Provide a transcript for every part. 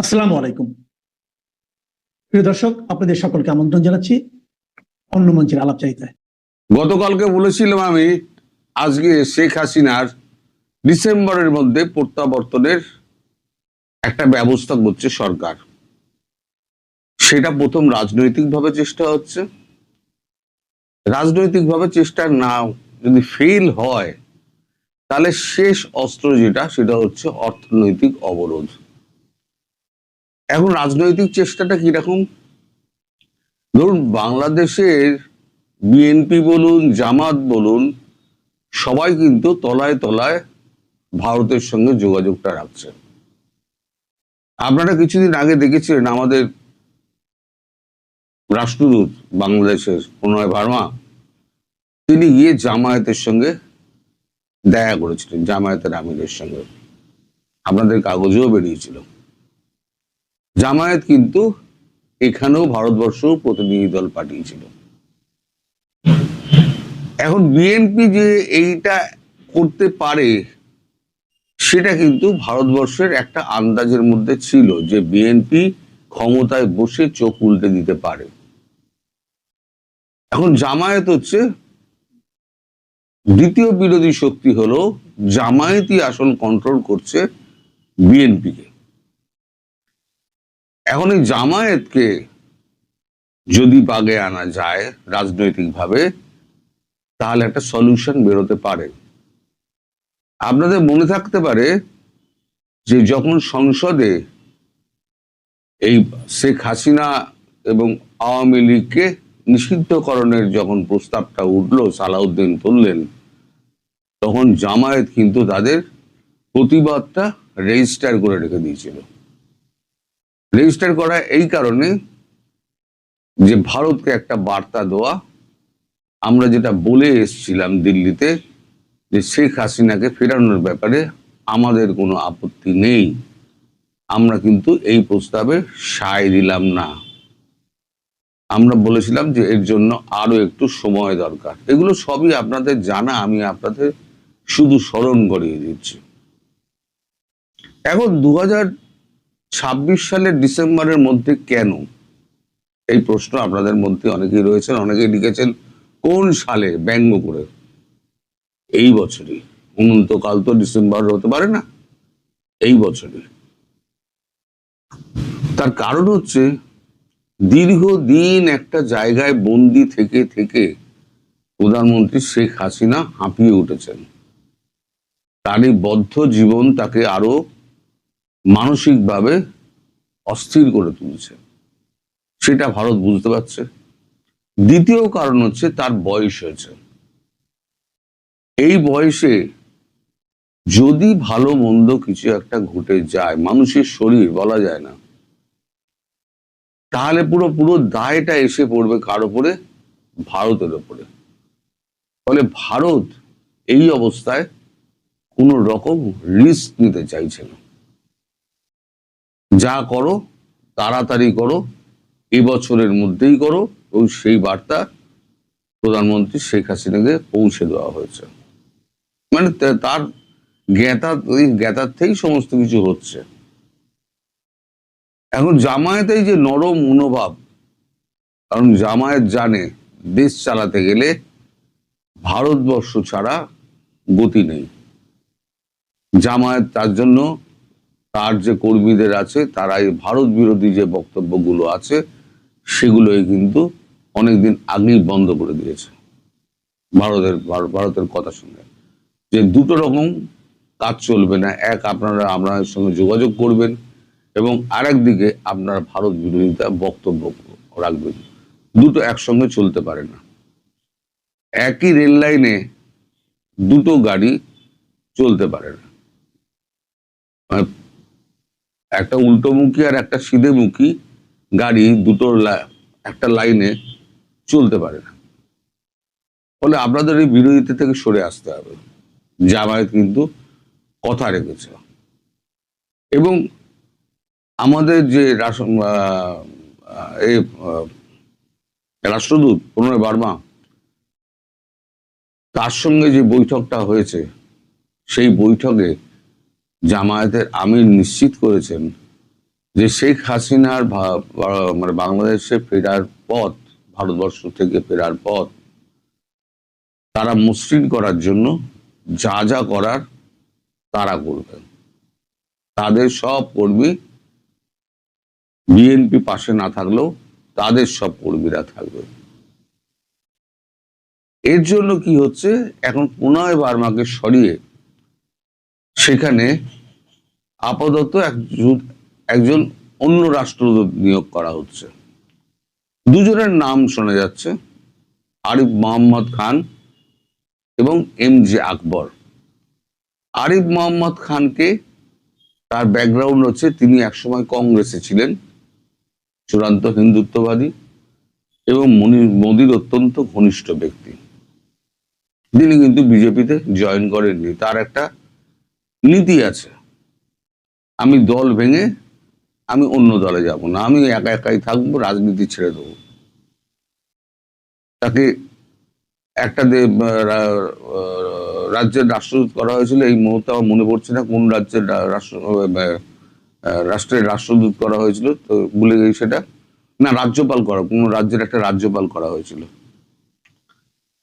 আসসালামু আলাইকুম। প্রিয় দর্শক, আপনাদের সকলকে আমন্ত্রণ জানাচ্ছি অন্য মঞ্চের আলাপচারিতায়। গতকালকে বলেছিলাম আমি আজকে শেখ হাসিনার ডিসেম্বরের মধ্যে প্রত্যাবর্তনের একটা ব্যবস্থা করছে সরকার। সেটা প্রথম রাজনৈতিকভাবে চেষ্টা হচ্ছে। রাজনৈতিকভাবে চেষ্টা না যদি ফেল হয়, তাহলে শেষ অস্ত্র যেটা সেটা হচ্ছে অর্থনৈতিক অবরোধ। এখন রাজনৈতিক চেষ্টাটা কিরকম? ধরুন, বাংলাদেশের বিএনপি বলুন, জামাত বলুন, সবাই কিন্তু তলায় তলায় ভারতের সঙ্গে যোগাযোগটা রাখছে। আপনারা কিছুদিন আগে দেখেছিলেন আমাদের রাষ্ট্রদূত বাংলাদেশের প্রণয় ভার্মা, তিনি গিয়ে জামায়াতের সঙ্গে দেখা করেছিলেন, জামায়াতের আমিরের সঙ্গে। আপনাদের কাগজেও বেরিয়েছিল। জামায়াত কিন্তু এখানেও ভারতবর্ষ প্রতিনিধি দল পাঠিয়েছিল। এখন বিএনপি যে এইটা করতে পারে, সেটা কিন্তু ভারতবর্ষের একটা আন্দাজের মধ্যে ছিল যে বিএনপি ক্ষমতায় বসে চোখ উল্টে দিতে পারে। এখন জামায়াত হচ্ছে দ্বিতীয় বিরোধী শক্তি, হলো জামায়াতই আসল কন্ট্রোল করছে বিএনপিকে। এখন এই জামায়াতকে যদি বাগে আনা যায় রাজনৈতিকভাবে, তাহলে একটা সলিউশন বেরোতে পারে। আপনাদের মনে থাকতে পারে যে যখন সংসদে এই শেখ হাসিনা এবং আওয়ামী লীগকে নিষিদ্ধকরণের যখন প্রস্তাবটা উঠলো, সালাউদ্দিন তুললেন, তখন জামায়াত কিন্তু তাদের প্রতিবাদটা রেজিস্টার করে রেখে দিয়েছিল। রেজিস্টার করা এই কারণে যে ভারতকে একটা বার্তা দেওয়া, আমরা যেটা বলে এসেছিলাম দিল্লিতে, যে শেখ হাসিনাকে ফেরানোর ব্যাপারে আমাদের কোনো আপত্তি নেই, আমরা কিন্তু এই প্রস্তাবে সায় দিলাম না। আমরা বলেছিলাম যে এর জন্য আরো একটু সময় দরকার। এগুলো সবই আপনাদের জানা, আমি আপনাদের শুধু স্মরণ করিয়ে দিচ্ছি। এখন 2026 সালের ডিসেম্বরের মধ্যে কেন, এই প্রশ্ন আপনাদের মধ্যে অনেকেই রয়েছেন। অনেকেই লিখেছেন কোন সালে, ব্যঙ্গ করে। এই বছরই, অনন্তকাল তো ডিসেম্বর হতে পারে না, এই বছরই। তার কারণ হচ্ছে দীর্ঘদিন একটা জায়গায় বন্দি থেকে থেকে প্রধানমন্ত্রী শেখ হাসিনা হাঁপিয়ে উঠেছেন। তার এই বদ্ধ জীবন তাকে আরো মানসিকভাবে অস্থির করে তুলছে, সেটা ভারত বুঝতে পারছে। দ্বিতীয় কারণ হচ্ছে তার বয়স হয়েছে। এই বয়সে যদি ভালো মন্দ কিছু একটা ঘটে যায়, মানুষের শরীর বলা যায় না, তাহলে পুরো পুরো দায়টা এসে পড়বে কার ওপরে? ভারতের ওপরে। ফলে ভারত এই অবস্থায় কোন রকম রিস্ক নিতে চাইছে না। যা করো তাড়াতাড়ি করো, এবছরের মধ্যেই করো, এবং সেই বার্তা প্রধানমন্ত্রী শেখ হাসিনাকে পৌঁছে দেওয়া হয়েছে। মানে তার জ্ঞাতার্থেই সমস্ত কিছু হচ্ছে। এখন জামায়াতেই যে নরম মনোভাব, কারণ জামায়াত জানে দেশ চালাতে গেলে ভারতবর্ষ ছাড়া গতি নেই। জামায়াত তার জন্য তার যে কর্মীদের আছে, তারা এই ভারত বিরোধী যে বক্তব্যগুলো আছে, সেগুলোই কিন্তু অনেকদিন আগেই বন্ধ করে দিয়েছে। ভারতের কথা শুনে যে দুটো রকম কাজ চলবে না। এক, আপনারা আপনাদের সঙ্গে যোগাযোগ করবেন, এবং আরেক দিকে আপনারা ভারত বিরোধিতা বক্তব্য রাখবেন। দুটো একসঙ্গে চলতে পারে না। একই রেল লাইনে দুটো গাড়ি চলতে পারে না। একটা উল্টোমুখী আর একটা সিধেমুখী গাড়ি দুটো একটা লাইনে চলতে পারে না। ফলে আপনাদের এই বিরোধিতা থেকে সরে আসতে হবে। জামায়াত কিন্তু কথা রেখেছে। এবং আমাদের যে রাষ্ট্রদূত প্রণয় ভার্মা, তার সঙ্গে যে বৈঠকটা হয়েছে, সেই বৈঠকে জামায়াতের আমির নিশ্চিত করেছেন যে শেখ হাসিনার মানে বাংলাদেশে ফেরার পথ, ভারতবর্ষ থেকে ফেরার পথ তারা মসৃণ করার জন্য যা যা করার তারা করবেন। তাদের সব কর্মী, বিএনপি পাশে না থাকলেও তাদের সব কর্মীরা থাকবে। এর জন্য কি হচ্ছে, এখন প্রণয় বার্মাকে সরিয়ে সেখানে আপাতত একজন অন্য রাষ্ট্রদূত নিয়োগ করা হচ্ছে। দুজনের নাম শোনা যাচ্ছে, আরিফ মোহাম্মদ খান এবং MJ আকবর। আরিফ মোহাম্মদ খানকে, তার ব্যাকগ্রাউন্ড হচ্ছে তিনি একসময় কংগ্রেসে ছিলেন, চূড়ান্ত হিন্দুত্ববাদী এবং মোদির অত্যন্ত ঘনিষ্ঠ ব্যক্তি। তিনি কিন্তু বিজেপিতে জয়েন করেননি। তার একটা নীতি আছে, আমি দল ভেঙে আমি অন্য দলে যাব না, আমি একা একাই থাকবো, রাজনীতি ছেড়ে দেবো। তাকে একটা রাজ্যের রাষ্ট্রদূত করা হয়েছিল, এই মুহূর্তে আমার মনে পড়ছে না কোন রাজ্যের রাষ্ট্রের রাষ্ট্রদূত করা হয়েছিল, তো ভুলে গেছি সেটা। না, রাজ্যপাল করা, কোন রাজ্যের একটা রাজ্যপাল করা হয়েছিল।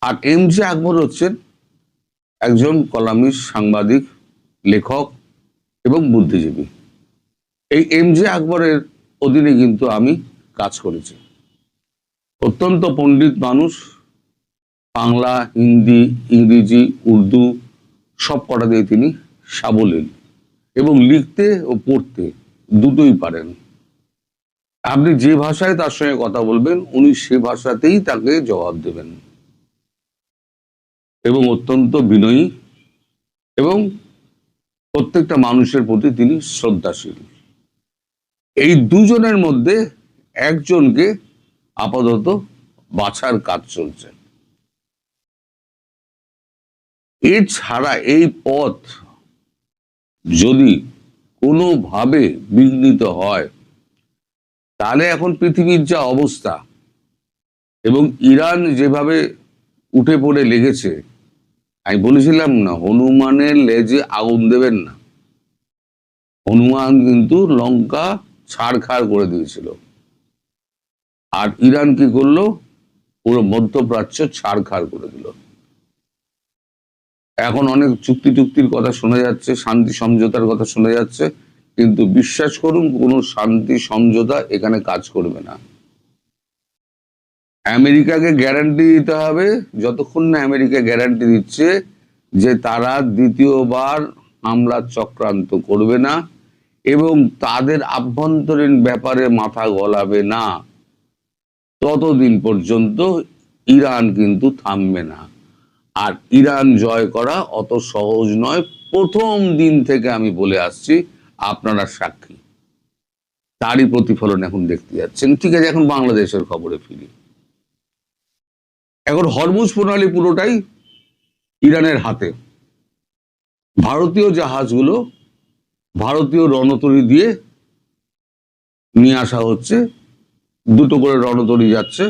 আর MJ আকবর হচ্ছেন একজন কলামিস্ট, সাংবাদিক, লেখক এবং বুদ্ধিজীবী। এই MJ আকবরের অধীনে কিন্তু আমি কাজ করেছি। অত্যন্ত পণ্ডিত মানুষ, বাংলা, হিন্দি, ইংরেজি, উর্দু সব কটা দিয়ে তিনি সাবলীল এবং লিখতে ও পড়তে দুটোই পারেন। আপনি যে ভাষায় তার সঙ্গে কথা বলবেন উনি সে ভাষাতেই তাকে জবাব দেবেন, এবং অত্যন্ত বিনয়ী এবং প্রত্যেকটা মানুষের প্রতি তিনি শ্রদ্ধাশীল। এই দুজনের মধ্যে একজনকে আপাতত বাছার কাজ চলছে। এছাড়া এই পথ যদি কোনোভাবে বিঘ্নিত হয়, তাহলে এখন পৃথিবীর যা অবস্থা এবং ইরান যেভাবে উঠে পড়ে লেগেছে, আমি বলেছিলাম না হনুমানের লেজে আগুন দেবেন না। হনুমান কিন্তু লঙ্কা ছাড়খাড় করে দিয়েছিল, আর ইরান কি করলো, পুরো মধ্যপ্রাচ্য ছাড়খাড় করে দিল। এখন অনেক চুক্তির কথা শোনা যাচ্ছে, শান্তি সমঝোতার কথা শোনা যাচ্ছে, কিন্তু বিশ্বাস করুন কোনো শান্তি সমঝোতা এখানে কাজ করবে না। আমেরিকাকে গ্যারান্টি দিতে হবে, যতক্ষণ না আমেরিকা গ্যারান্টি দিচ্ছে যে তারা দ্বিতীয়বার হামলা চক্রান্ত করবে না এবং তাদের আভ্যন্তরীণ ব্যাপারে মাথা গলাবে না, ততদিন পর্যন্ত ইরান কিন্তু থামবে না। আর ইরান জয় করা অত সহজ নয়, প্রথম দিন থেকে আমি বলে আসছি, আপনারা সাক্ষী। তারই প্রতিফলন এখন দেখতে যাচ্ছেন। ঠিক আছে, এখন বাংলাদেশের খবরে ফিরি। এখন হরমুজ প্রণালী পুরোটাই ইরানের হাতে। ভারতীয় জাহাজগুলো ভারতীয় রণতরী দিয়ে নিয়ে আসা হচ্ছে, দুটো করে রণতরী যাচ্ছে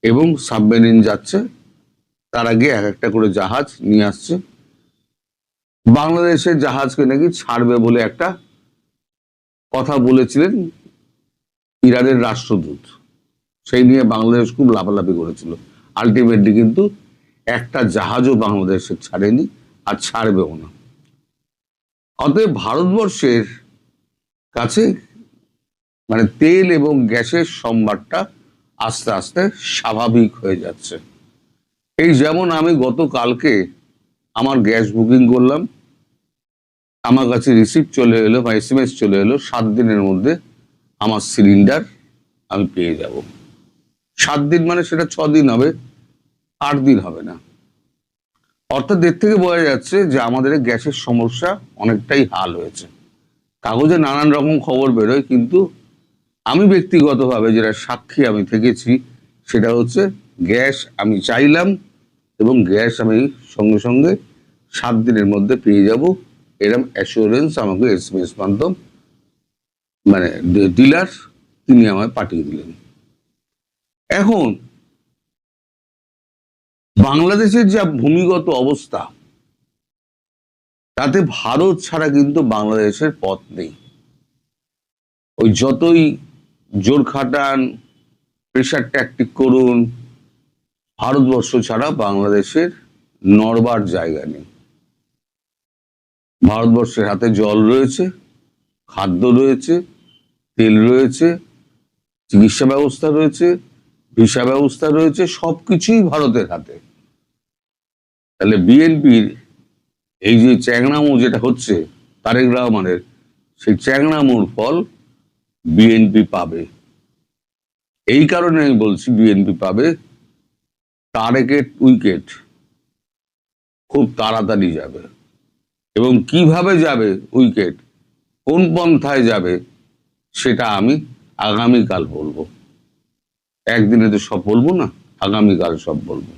এবং সাবমেরিন যাচ্ছে, তার আগে এক একটা করে জাহাজ নিয়ে আসছে। বাংলাদেশের জাহাজকে নাকি ছাড়বে বলে একটা কথা বলেছিলেন ইরানের রাষ্ট্রদূত, সেই নিয়ে বাংলাদেশ খুব লাফালাফি করেছিল। আলটিমেটলি কিন্তু একটা জাহাজও বাংলাদেশে ছাড়েনি আর ছাড়বেও না। অতএব ভারতবর্ষের কাছে মানে তেল এবং গ্যাসের সম্ভারটা আস্তে আস্তে স্বাভাবিক হয়ে যাচ্ছে। এই যেমন আমি গতকালকে আমার গ্যাস বুকিং করলাম, আমার কাছে রিসিপ্ট চলে এলো বা SMS চলে এলো, 7 দিনের মধ্যে আমার সিলিন্ডার আমি পেয়ে যাব। 7 দিন মানে সেটা 6 দিন হবে, 8 দিন হবে না। অর্থাৎ এর থেকে বোঝা যাচ্ছে যে আমাদের গ্যাসের সমস্যা অনেকটাই হাল হয়েছে। কাগজে নানান রকম খবর বেরোয়, কিন্তু আমি ব্যক্তিগতভাবে যেটা সাক্ষী আমি থেকেছি সেটা হচ্ছে গ্যাস আমি চাইলাম এবং গ্যাস আমি সঙ্গে সঙ্গে 7 দিনের মধ্যে পেয়ে যাব, এরকম অ্যাসুরেন্স আমাকে SMS মাধ্যম মানে ডিলার তিনি আমায় পাঠিয়ে দিলেন। এখন বাংলাদেশের যা ভূমিগত অবস্থা, তাতে ভারত ছাড়া কিন্তু বাংলাদেশের পথ নেই। ওই যতই জোর খাটান, প্রেশার ট্যাকটিক করুন, ভারতবর্ষ ছাড়া বাংলাদেশের নড়বার জায়গা নেই। ভারতবর্ষের হাতে জল রয়েছে, খাদ্য রয়েছে, তেল রয়েছে, চিকিৎসা ব্যবস্থা রয়েছে, ভিসা ব্যবস্থা রয়েছে, সবকিছুই ভারতের হাতে। তাহলে বিএনপির এই যে চ্যাংড়ামো যেটা হচ্ছে তারেক রহমানের, সেই চ্যাংড়ামোর ফল বিএনপি পাবে। এই কারণে আমি বলছি বিএনপি পাবে। তারেকের উইকেট খুব তাড়াতাড়ি যাবে, এবং কিভাবে যাবে উইকেট, কোন পন্থায় যাবে, সেটা আমি আগামীকাল বলবো। একদিনে তো সব বলবো না, আগামীকাল সব বলবো।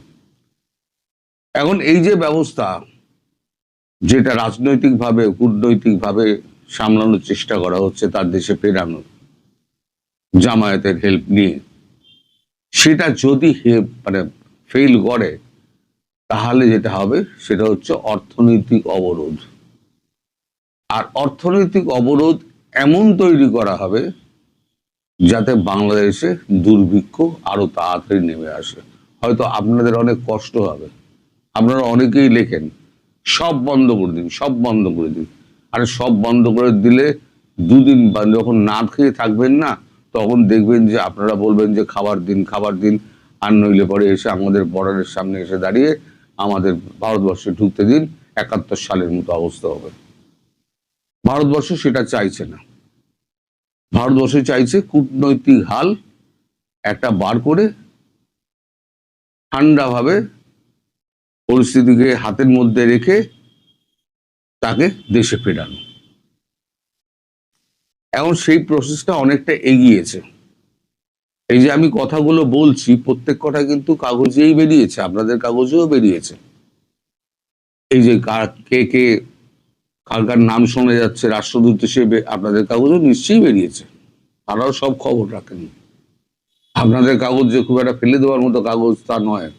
এখন এই যে ব্যবস্থা, যেটা রাজনৈতিকভাবে কূটনৈতিকভাবে সামলানোর চেষ্টা করা হচ্ছে, তার দেশে ফেরানোর জামায়াতের হেল্প নিয়ে, সেটা যদি ফেল করে, তাহলে যেটা হবে সেটা হচ্ছে অর্থনৈতিক অবরোধ। আর অর্থনৈতিক অবরোধ এমন তৈরি করা হবে যাতে বাংলাদেশে দুর্ভিক্ষ আরো তাড়াতাড়ি নেমে আসে। হয়তো আপনাদের অনেক কষ্ট হবে, আপনারা অনেকেই লেখেন সব বন্ধ করে দিন, সব বন্ধ করে দিন। আরে সব বন্ধ করে দিলে দুদিন যখন না খেয়ে থাকবেন না, তখন দেখবেন যে আপনারা বলবেন যে খাবার দিন, খাবার দিন। আর নইলে পরে এসে আমাদের বর্ডারের সামনে এসে দাঁড়িয়ে আমাদের ভারতবর্ষে ঢুকতে দিন, 71 সালের মতো অবস্থা হবে। ভারতবর্ষ সেটা চাইছে না। ভারতবর্ষ চাইছে কূটনৈতিক হাল একটা বার করে ঠান্ডাভাবে পরিস্থিতিকে হাতের মধ্যে রেখে তাকে দেশে ফেরানো। এখন সেই প্রসেসটা অনেকটা এগিয়েছে। এই যে আমি কথাগুলো বলছি, প্রত্যেক কথা কিন্তু কাগজেই বেরিয়েছে, আপনাদের কাগজেও বেরিয়েছে। এই যে কে কে কার কার নাম শোনা যাচ্ছে রাষ্ট্রদূত হিসেবে, আপনাদের কাগজও নিশ্চয়ই বেরিয়েছে। তারাও সব খবর রাখেন। আপনাদের কাগজ যে খুব একটা ফেলে দেওয়ার মতো কাগজ তা নয়।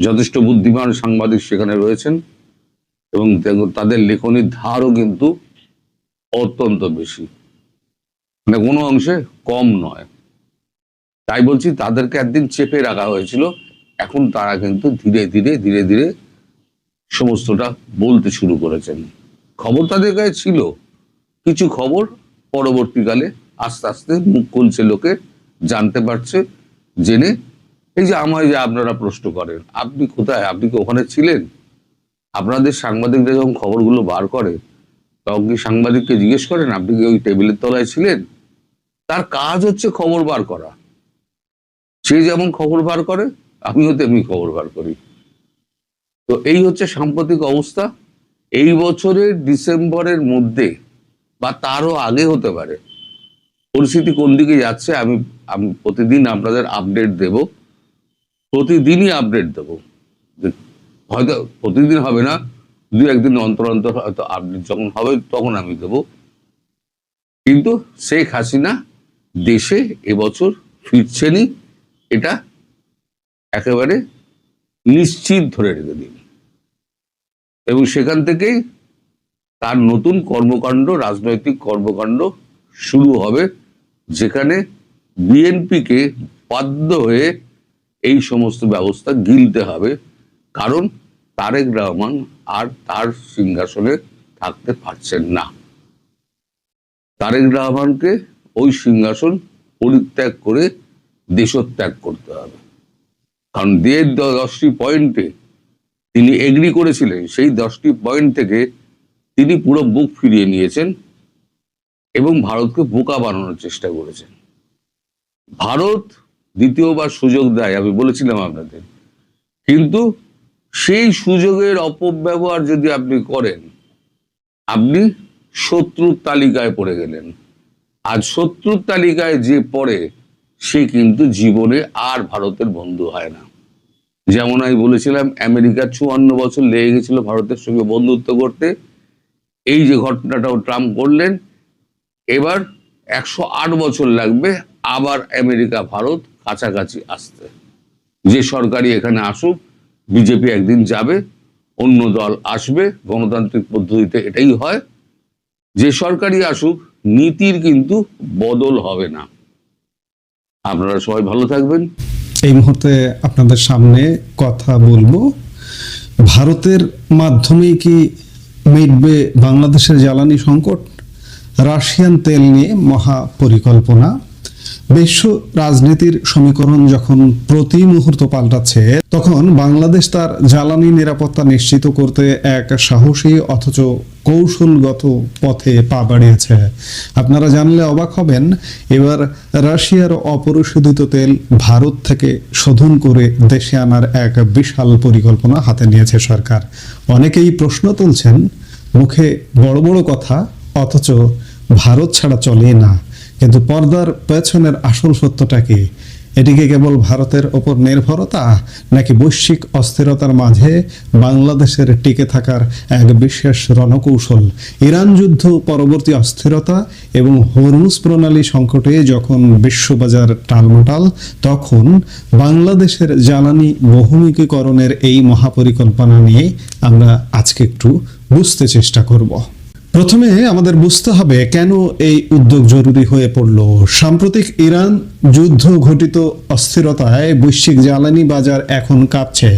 যথেষ্ট বুদ্ধিমান সাংবাদিক সেখানে রয়েছেন, এবং তাদের লেখনির ধারও কিন্তু অত্যন্ত বেশি, মানে কোনো অংশে কম নয়। তাই বলছি তাদেরকে একদিন চেপে রাখা হয়েছিল, এখন তারা কিন্তু ধীরে ধীরে ধীরে ধীরে সমস্তটা বলতে শুরু করেছেন। খবর তাদের কাছে ছিল, কিছু খবর পরবর্তীকালে আস্তে আস্তে মুখ খুলছে, লোকে জানতে পারছে, জেনে এই যে আমায় যে আপনারা প্রশ্ন করেন, আপনি কোথায়, আপনি কি ওখানে ছিলেন? আপনাদের সাংবাদিকরা যখন খবরগুলো বার করে, তখন কি সাংবাদিককে জিজ্ঞেস করেন আপনি কি ওই টেবিলের তলায় ছিলেন? তার কাজ হচ্ছে খবর বার করা। সে যেমন খবর বার করে, আমিও তেমনি খবর বার করি। তো এই হচ্ছে সাম্প্রতিক অবস্থা। এই বছরের ডিসেম্বরের মধ্যে বা তারও আগে হতে পারে, পরিস্থিতি কোন দিকে যাচ্ছে আমি আমি প্রতিদিন আপনাদের আপডেট দেব, প্রতিদিনই আপডেট দেব। হয়তো প্রতিদিন হবে না, দু একদিন অন্তর অন্তর হয়তো আপডেট যখন হবে তখন আমি দেব। কিন্তু শেখ হাসিনা দেশে এবছর ফিরছেনই, এটা একেবারে নিশ্চিত ধরে রেখে দিন। এবং সেখান থেকেই তার নতুন কর্মকাণ্ড, রাজনৈতিক কর্মকাণ্ড শুরু হবে, যেখানে বিএনপিকে বাধ্য হয়ে এই সমস্ত ব্যবস্থা গিলতে হবে। কারণ তারেক রহমান আর তার সিংহাসনে থাকতে পারছেন না। তারেক রহমানকে ওই সিংহাসন পরিত্যাগ করে দেশত্যাগ করতে হবে। কারণ 10টি পয়েন্টে তিনি এগ্রি করেছিলেন, সেই 10টি পয়েন্ট থেকে তিনি পুরো বুক ফিরিয়ে নিয়েছেন এবং ভারতকে বোকা বানানোর চেষ্টা করেছেন। ভারত দ্বিতীয়বার সুযোগ দেয়, আমি বলেছিলাম আপনাদের, কিন্তু সেই সুযোগের অপব্যবহার যদি আপনি করেন, আপনি শত্রুর তালিকায় পড়ে গেলেন। আজ শত্রুর তালিকায় যে পড়ে, সে কিন্তু জীবনে আর ভারতের বন্ধু হয় না। যেমন আমি বলেছিলাম, আমেরিকা 54 বছর লেগে গেছিল ভারতের সঙ্গে বন্ধুত্ব করতে। এই যে ঘটনাটাও ট্রাম্প করলেন, এবার 108 বছর লাগবে আবার আমেরিকা ভারত কাছাকাছি আসতে। যে সরকারই এখানে আসুক, বিজেপি একদিন যাবে, অন্য দল আসবে, গণতান্ত্রিক পদ্ধতিতে এটাই হয়। যে সরকারই আসুক, নীতির কিন্তু বদল হবে না। আপনারা সবাই ভালো থাকবেন। এই মুহূর্তে আপনাদের সামনে কথা বলবো, ভারতের মাধ্যমেই কি মিটবে বাংলাদেশের জ্বালানি সংকট? রাশিয়ান তেল নিয়ে মহা পরিকল্পনা। বিশ্ব রাজনীতির সমীকরণ যখন প্রতি মুহূর্ত পাল্টাচ্ছে, তখন বাংলাদেশ তার জ্বালানি নিরাপত্তা নিশ্চিত করতে এক সাহসী অথচ কৌশলগত পথে পা বাড়িয়েছে। আপনারা জানলে অবাক হবেন, এবার রাশিয়ার অপরিশোধিত তেল ভারত থেকে শোধন করে দেশে আনার এক বিশাল পরিকল্পনা হাতে নিয়েছে সরকার। অনেকেই প্রশ্ন তুলছেন, মুখে বড় বড় কথা অথচ ভারত ছাড়া চলে না, কিন্তু পর্দার পেছনের আসল সত্যটা কি? এটিকে কেবল ভারতের ওপর নির্ভরতা, নাকি বৈশ্বিক অস্থিরতার মাঝে বাংলাদেশের টিকে থাকার এক বিশেষ রণকৌশল? ইরান যুদ্ধ পরবর্তী অস্থিরতা এবং হরমুজ প্রণালী সংকটে যখন বিশ্ববাজার টালমাটাল, তখন বাংলাদেশের জ্বালানি বহুমুখীকরণের এই মহাপরিকল্পনা নিয়ে আমরা আজকে একটু বুঝতে চেষ্টা করব। প্রথমে আমাদের বুঝতে হবে কেন এই উদ্যোগ জরুরি হয়ে পড়ল। সাম্প্রতিক ইরান যুদ্ধ ঘটিত অস্থিরতায় বৈশ্বিক জ্বালানি বাজার এখন কাঁপছে।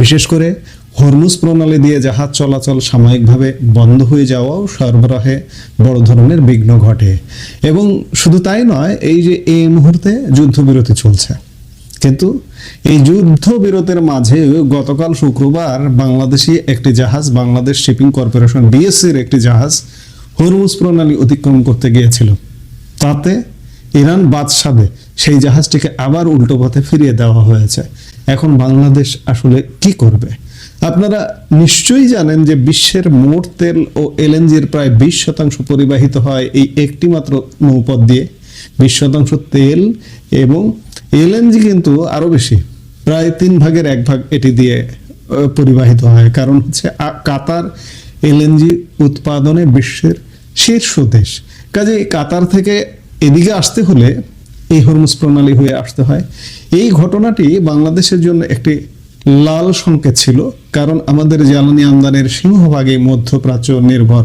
বিশেষ করে হরমুজ প্রণালী দিয়ে জাহাজ চলাচল সাময়িকভাবে বন্ধ হয়ে যাওয়াও সরবরাহে বড় ধরনের বিঘ্ন ঘটে। এবং শুধু তাই নয়, এই যে এই মুহূর্তে যুদ্ধবিরতি চলছে, কিন্তু এই যুদ্ধবিরতির মাঝে গতকাল শুক্রবার বাংলাদেশি একটি জাহাজ, বাংলাদেশ শিপিং কর্পোরেশন বিএসসির একটি জাহাজ হরমুজ প্রণালী অতিক্রম করতে গিয়েছিল। তাতে ইরান বাদশাদে সেই জাহাজটিকে আবার উল্টো পথে ফিরিয়ে দেওয়া হয়েছে। এখন বাংলাদেশ আসলে কি করবে? আপনারা নিশ্চয়ই জানেন যে বিশ্বের মোট তেল ও এলএনজির প্রায় 20% পরিবাহিত হয় এই একটি মাত্র নৌপথ দিয়ে। 20% তেল এবং এলএনজি কিন্তু আরো বেশি, প্রায় 1/3 এটি দিয়ে পরিবাহিত হয়। কারণ হচ্ছে কাতার এলএনজি উৎপাদনে বিশ্বের শীর্ষ দেশ। কাজে কাতার থেকে এদিকে আসতে হলে এই হরমুজ প্রণালী হয়ে আসতে হয়। এই ঘটনাটি বাংলাদেশের জন্য একটি লাল সংকেত ছিল, কারণ আমাদের জ্বালানি আমদানির সিংহভাগই মধ্যপ্রাচ্য নির্ভর।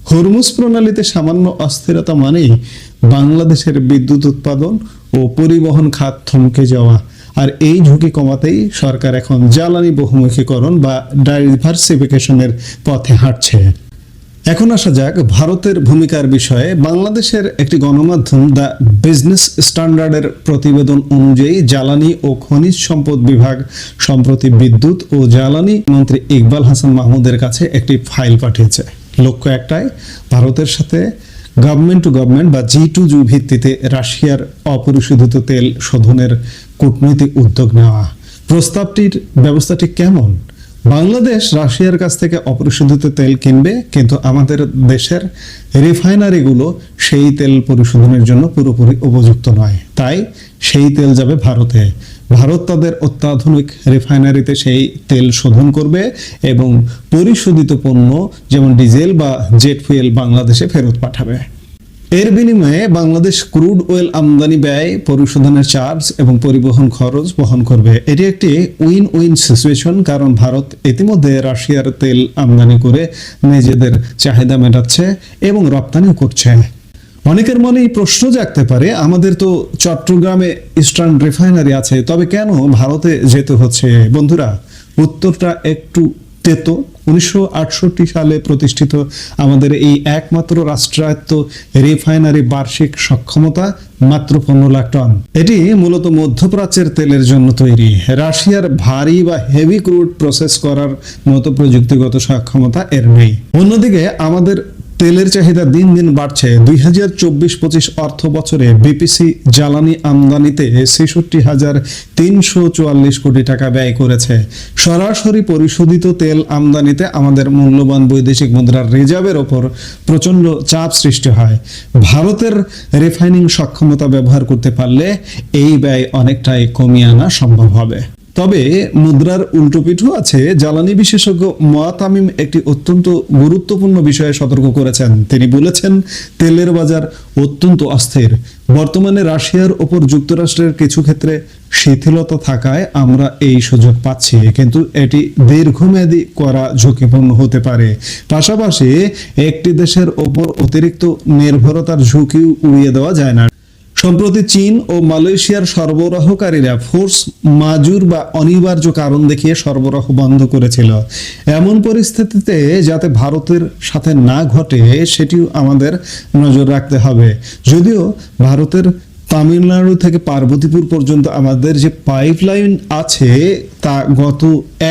হরমুজ প্রণালীতে সামান্য অস্থিরতা মানেই বাংলাদেশের বিদ্যুৎ উৎপাদন ও পরিবহন খাত থমকে যাওয়া। আর এই ঝুঁকি কমাতেই সরকার এখন জ্বালানি বহুমুখীকরণ বা ডাইভার্সিফিকেশনের পথে হাঁটছে। এখন আসা যাক ভারতের ভূমিকার বিষয়ে। বাংলাদেশের একটি গণমাধ্যম দ্য বিজনেস স্ট্যান্ডার্ডের প্রতিবেদন অনুযায়ী জ্বালানি ও খনিজ সম্পদ বিভাগ সম্প্রতি বিদ্যুৎ ও জ্বালানি মন্ত্রী ইকবাল হাসান মাহমুদের কাছে একটি ফাইল পাঠিয়েছে। লক্ষ্য একটাই, ভারতের সাথে গভর্নমেন্ট টু গভর্নমেন্ট বা G2G ভিত্তিতে রাশিয়ার অপরিশোধিত তেল শোধনের কূটনৈতিক উদ্যোগ নেওয়া। প্রস্তাবটির ব্যবস্থাটি কেমন? বাংলাদেশ রাশিয়ার কাছ থেকে অপরিশোধিত তেল কিনবে, কিন্তু আমাদের দেশের রিফাইনারিগুলো সেই তেল পরিশোধনের জন্য পুরোপুরি উপযুক্ত নয়। তাই সেই তেল যাবে ভারতে। ভারত তাদের অত্যাধুনিক রিফাইনারিতে সেই তেল শোধন করবে এবং পরিশোধিত পণ্য যেমন ডিজেল বা জেট ফুয়েল বাংলাদেশে ফেরত পাঠাবে। এর বিনিময়ে বাংলাদেশ ক্রুড অয়েল আমদানি ব্যয়, পরিশোধনের চার্জ এবং পরিবহন খরচ বহন করবে। এটি একটি উইন উইন সিচুয়েশন, কারণ ভারত ইতিমধ্যে রাশিয়ার তেল আমদানি করে নিজেদের চাহিদা মেটাচ্ছে এবং রপ্তানিও করছে। অনেকের মনেই প্রশ্ন জাগতে পারে, আমাদের তো চট্টগ্রামে ইস্টার্ন রিফাইনারি আছে, তবে কেন ভারতে যেতে হচ্ছে? বন্ধুরা, উত্তরটা একটু তেতো। 1968 সালে প্রতিষ্ঠিত আমাদের এই একমাত্র রাষ্ট্রায়ত্ত রিফাইনারি বার্ষিক সক্ষমতা মাত্র 15 লাখ টন। এটি মূলত মধ্যপ্রাচ্যের তেলের জন্য তৈরি। রাশিয়ার ভারী বা হেভি ক্রুড প্রসেস করার মতো প্রযুক্তিগত সক্ষমতা এর নেই। অন্যদিকে আমাদের তেলের চাহিদা দিন দিন বাড়ছে। 2024-25 অর্থ বছরে বিপিসি জ্বালানি আমদানিতে 66,344 কোটি টাকা ব্যয় করেছে। সরাসরি পরিশোধিত তেল আমদানিতে আমাদের মূল্যবান বৈদেশিক মুদ্রার রিজার্ভের ওপর প্রচন্ড চাপ সৃষ্টি হয়। ভারতের রিফাইনিং সক্ষমতা ব্যবহার করতে পারলে এই ব্যয় অনেকটাই কমিয়ে আনা সম্ভব হবে। তবে মুদ্রার উল্টো পিঠও আছে। জ্বালানি বিশেষজ্ঞ মুআতামিম একটি অত্যন্ত গুরুত্বপূর্ণ বিষয়ে সতর্ক করেছেন। তিনি বলেছেন, তেলের বাজার অত্যন্ত অস্থির। বর্তমানে রাশিয়ার ওপর যুক্তরাষ্ট্রের কিছু ক্ষেত্রে শিথিলতা থাকায় আমরা এই সুযোগ পাচ্ছি, কিন্তু এটি দীর্ঘমেয়াদী করা ঝুঁকিপূর্ণ হতে পারে। পাশাপাশি একটি দেশের ওপর অতিরিক্ত নির্ভরতার ঝুঁকি উড়িয়ে দেওয়া যায় না। সম্প্রতি চীন ও মালয়েশিয়ার সরবরাহকারীরা ফোর্স মাজুর বা অনিবার্য কারণ দেখিয়ে সরবরাহ বন্ধ করেছিল। এমন পরিস্থিতিতে যাতে ভারতের সাথে না ঘটে সেটিও আমাদের নজর রাখতে হবে। যদিও ভারতের তামিলনাড়ু থেকে পার্বতীপুর পর্যন্ত আমাদের যে পাইপলাইন আছে তা গত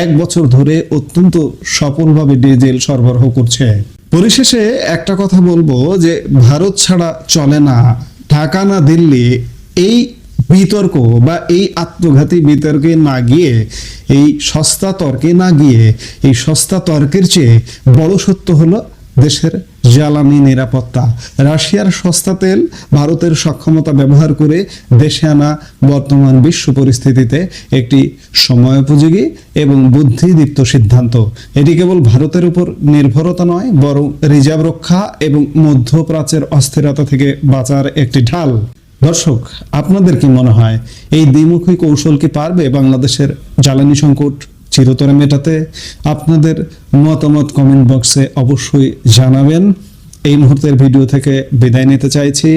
1 বছর ধরে অত্যন্ত সফলভাবে ডিজেল সরবরাহ করছে। পরিশেষে একটা কথা বলবো যে ভারত ছাড়া চলে না, ঢাকা না দিল্লি, এই বিতর্ক বা এই আত্মঘাতী বিতর্কে না গিয়ে, এই সস্তা তর্কে না গিয়ে, এই সস্তা তর্কের চেয়ে বড় সত্য হলো দেশের জ্বালানি নিরাপত্তা। রাশিয়ার সস্তা তেল ভারতের সক্ষমতা ব্যবহার করে দেশে আনা বর্তমান বিশ্ব পরিস্থিতিতে একটি সময়োপযোগী এবং বুদ্ধিদীপ্ত সিদ্ধান্ত। এটি কেবল ভারতের উপর নির্ভরতা নয়, বরং রিজার্ভ রক্ষা এবং মধ্যপ্রাচ্যের অস্থিরতা থেকে বাঁচার একটি ঢাল। দর্শক, আপনাদের কি মনে হয় এই দ্বিমুখী কৌশল কি পারবে বাংলাদেশের জ্বালানি সংকট চিরতরে মেটাতে? আপনাদের মতামত কমেন্ট বক্সে অবশ্যই জানাবেন। এই মুহূর্তের ভিডিও থেকে বিদায় নিতে চাইছি।